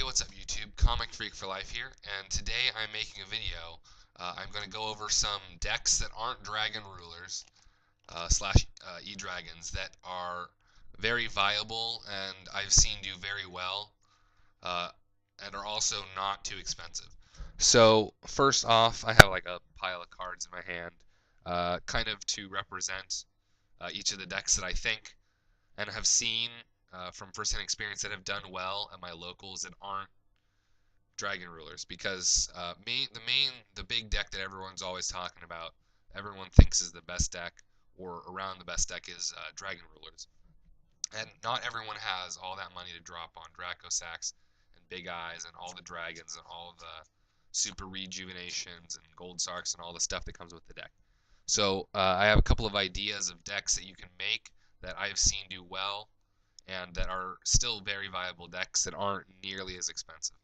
what's up YouTube? Comic Freak for Life here, and today I'm making a video. I'm going to go over some decks that aren't Dragon Rulers slash E-Dragons that are very viable and I've seen do very well uh, and are also not too expensive. So first off, I have like a pile of cards in my hand, kind of to represent each of the decks that I think and have seen from first-hand experience that have done well at my locals that aren't Dragon Rulers, because the big deck that everyone's always talking about, everyone thinks is the best deck or around the best deck is Dragon Rulers, and not everyone has all that money to drop on Draco Sacks and Big Eyes and all the dragons and all the super rejuvenations and gold sarks and all the stuff that comes with the deck. So I have a couple of ideas of decks that you can make that I've seen do well and that are still very viable decks that aren't nearly as expensive.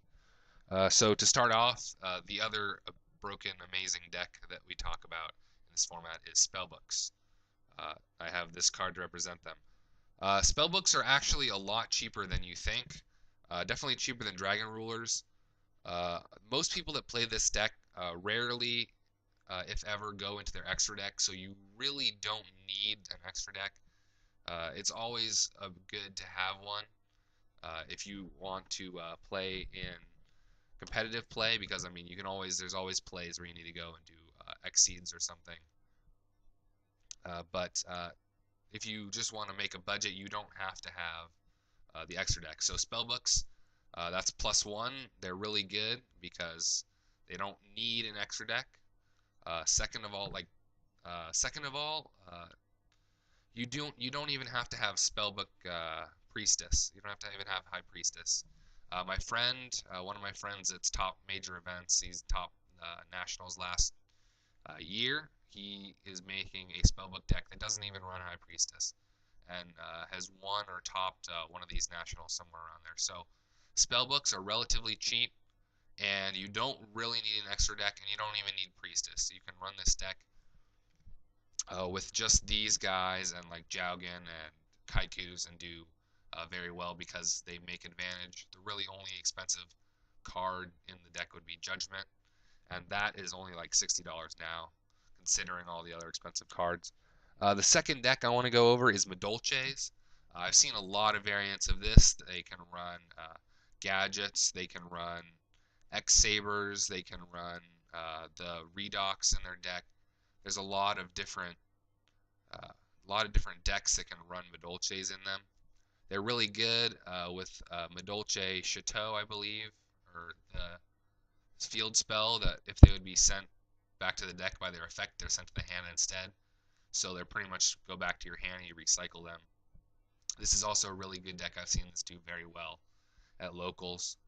So to start off, the other broken amazing deck that we talk about in this format is Spellbooks. I have this card to represent them. Spellbooks are actually a lot cheaper than you think. Definitely cheaper than Dragon Rulers. Most people that play this deck rarely, if ever, go into their extra deck, so you really don't need an extra deck. It's always good to have one if you want to play in competitive play, because I mean there's always plays where you need to go and do exceeds or something. But if you just want to make a budget, you don't have to have the extra deck. So Spellbooks, that's +1. They're really good because they don't need an extra deck. Second of all, you don't even have to have Spellbook Priestess. You don't have to even have High Priestess. My friend, one of my friends at top major events, he's top nationals last year. He is making a Spellbook deck that doesn't even run High Priestess, and has won or topped one of these nationals somewhere around there. So Spellbooks are relatively cheap, and you don't really need an extra deck, and you don't even need Priestess. You can run this deck with just these guys and like Jowgen and Kaikus and do very well because they make advantage. The really only expensive card in the deck would be Judgment, and that is only like $60 now, considering all the other expensive cards. The second deck I want to go over is Madolches. I've seen a lot of variants of this. They can run gadgets, they can run X-Sabers, they can run the Redox in their deck. There's a lot of different decks that can run Madolches in them. They're really good with Madolche Chateau, I believe, or the field spell, that if they would be sent back to the deck by their effect, they're sent to the hand instead. So they're pretty much go back to your hand and you recycle them. This is also a really good deck. I've seen this do very well at locals.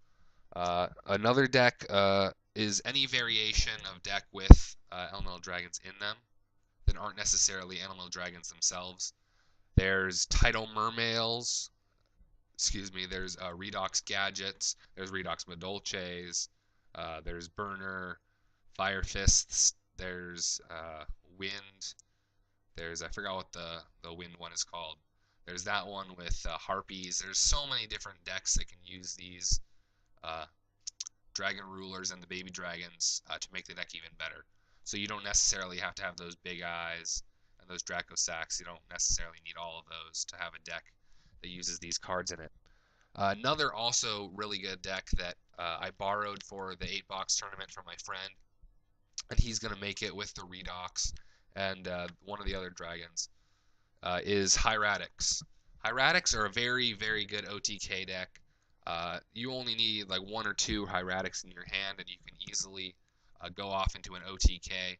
Another deck is any variation of deck with elemental dragons in them that aren't necessarily elemental dragons themselves. There's Tidal Mermaids, there's Redox Gadgets, there's Redox Madolches, there's Burner, Fire Fists, there's Wind, there's, I forgot what the Wind one is called. There's that one with Harpies. There's so many different decks that can use these Dragon Rulers and the Baby Dragons to make the deck even better. So you don't necessarily have to have those Big Eyes and those Draco Sacks. You don't necessarily need all of those to have a deck that uses these cards in it. Another also really good deck that I borrowed for the 8-box tournament from my friend, and he's going to make it with the Redox and one of the other dragons, is Radix. Radix are a very, very good OTK deck. You only need like 1 or 2 Radix in your hand, and you can easily go off into an OTK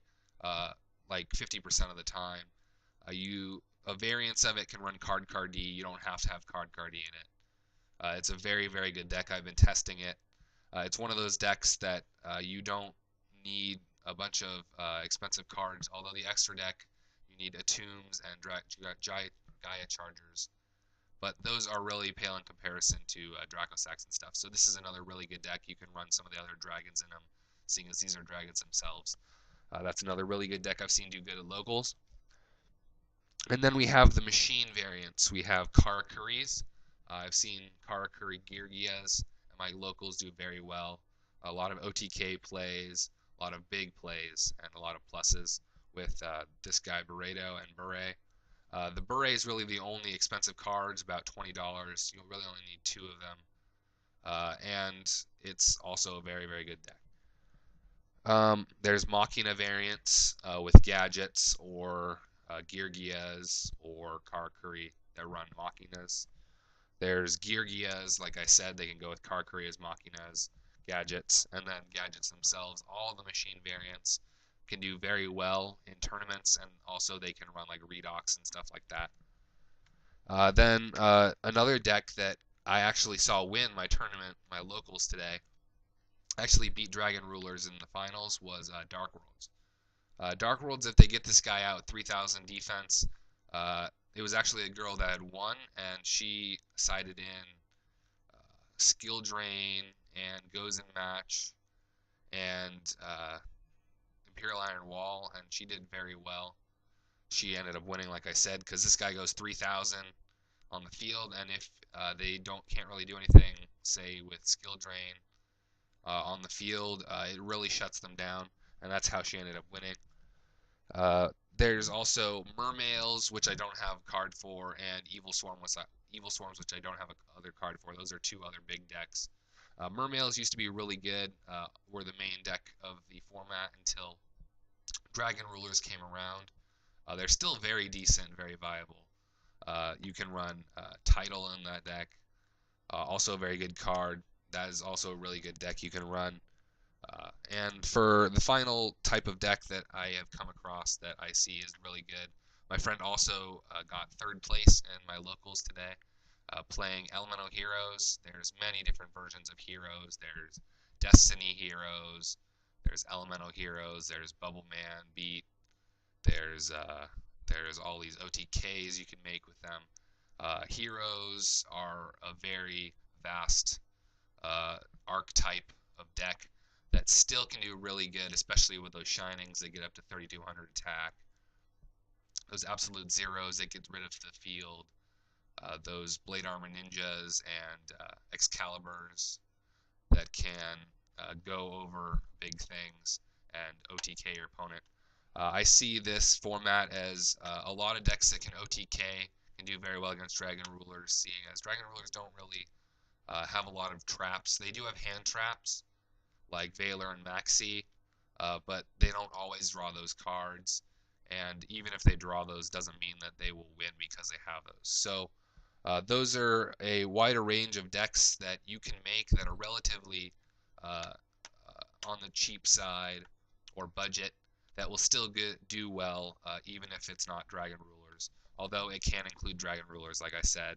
like 50% of the time. A variance of it can run Card D. You don't have to have Card D in it. It's a very, very good deck. I've been testing it. It's one of those decks that you don't need a bunch of expensive cards, although the extra deck you need Attunes and Gaia Chargers. But those are really pale in comparison to Draco Sacks and stuff. So this is another really good deck. You can run some of the other dragons in them, seeing as these are dragons themselves. That's another really good deck I've seen do good at locals. And then we have the machine variants. We have Karakuris. I've seen Karakuri Girgias my locals do very well. A lot of OTK plays, a lot of big plays, and a lot of pluses with this guy Barredo and Beret. The Beret is really the only expensive cards, about $20. You'll really only need 2 of them. And it's also a very, very good deck. There's Machina variants with gadgets or Geargias or Karakuri that run Machinas. There's Geargias, like I said, they can go with Karakurias, Machinas, gadgets, and then gadgets themselves. All the machine variants can do very well in tournaments, and also they can run like Redux and stuff like that. Then another deck that I actually saw win my tournament, my locals today, actually beat Dragon Rulers in the finals, was Dark Worlds. Dark Worlds, if they get this guy out 3,000 defense, it was actually a girl that had won, and she sided in Skill Drain and Goes in Match and Imperial Iron Wall, and she did very well. She ended up winning, like I said, because this guy goes 3,000 on the field, and if they can't really do anything, say with Skill Drain on the field, it really shuts them down, and that's how she ended up winning. There's also Mermaids, which I don't have card for, and Evil Swarms, which I don't have other card for. Those are 2 other big decks. Mermaids used to be really good, were the main deck of the format until Dragon Rulers came around. They're still very decent, very viable. You can run Title in that deck. Also a very good card. That is also a really good deck you can run. And for the final type of deck that I have come across that I see is really good, my friend also got 3rd place in my locals today, playing Elemental Heroes. There's many different versions of heroes. There's Destiny Heroes, there's Elemental Heroes, there's Bubble Man Beat, there's all these OTKs you can make with them. Heroes are a very vast archetype of deck that still can do really good, especially with those Shinings that get up to 3,200 attack. Those Absolute Zeros that get rid of the field. Those Blade Armor Ninjas and Excaliburs that can go over big things and OTK your opponent. I see this format as a lot of decks that can OTK can do very well against Dragon Rulers, seeing as Dragon Rulers don't really have a lot of traps. They do have hand traps, like Valor and Maxi, but they don't always draw those cards, and even if they draw those, doesn't mean that they will win because they have those. So those are a wider range of decks that you can make that are relatively on the cheap side or budget that will still do well, even if it's not Dragon Rulers, although it can include Dragon Rulers, like I said,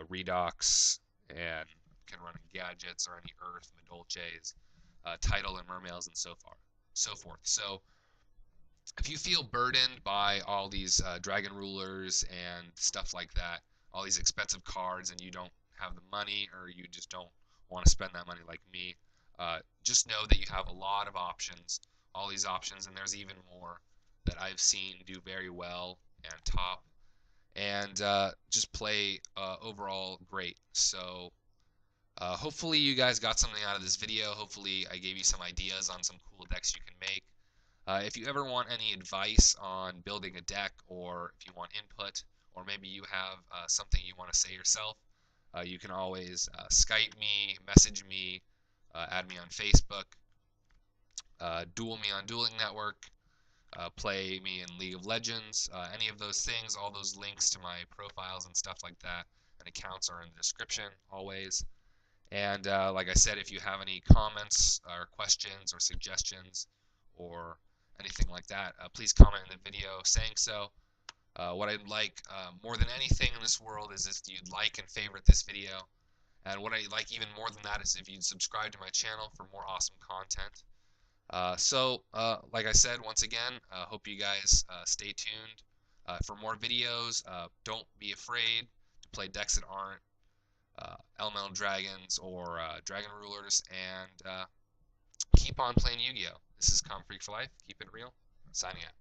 Redux, and can run gadgets or any Earth, Madolches, Title and Mermaids, and so forth. So if you feel burdened by all these Dragon Rulers and stuff like that, all these expensive cards, and you don't have the money, or you just don't want to spend that money like me, just know that you have a lot of options, all these options, and there's even more that I've seen do very well and top, and just play overall great. So hopefully you guys got something out of this video. Hopefully I gave you some ideas on some cool decks you can make. If you ever want any advice on building a deck, or if you want input, or maybe you have something you want to say yourself, you can always Skype me, message me, add me on Facebook, duel me on Dueling Network, play me in League of Legends, any of those things. All those links to my profiles and stuff like that and accounts are in the description always. And like I said, if you have any comments or questions or suggestions or anything like that, please comment in the video saying so. What I'd like more than anything in this world is if you'd like and favorite this video. And what I'd like even more than that is if you'd subscribe to my channel for more awesome content. Like I said, once again, hope you guys stay tuned for more videos. Don't be afraid to play decks that aren't Elemental Dragons or Dragon Rulers, and keep on playing Yu-Gi-Oh! This is Freak for Life. Keep it real. Signing out.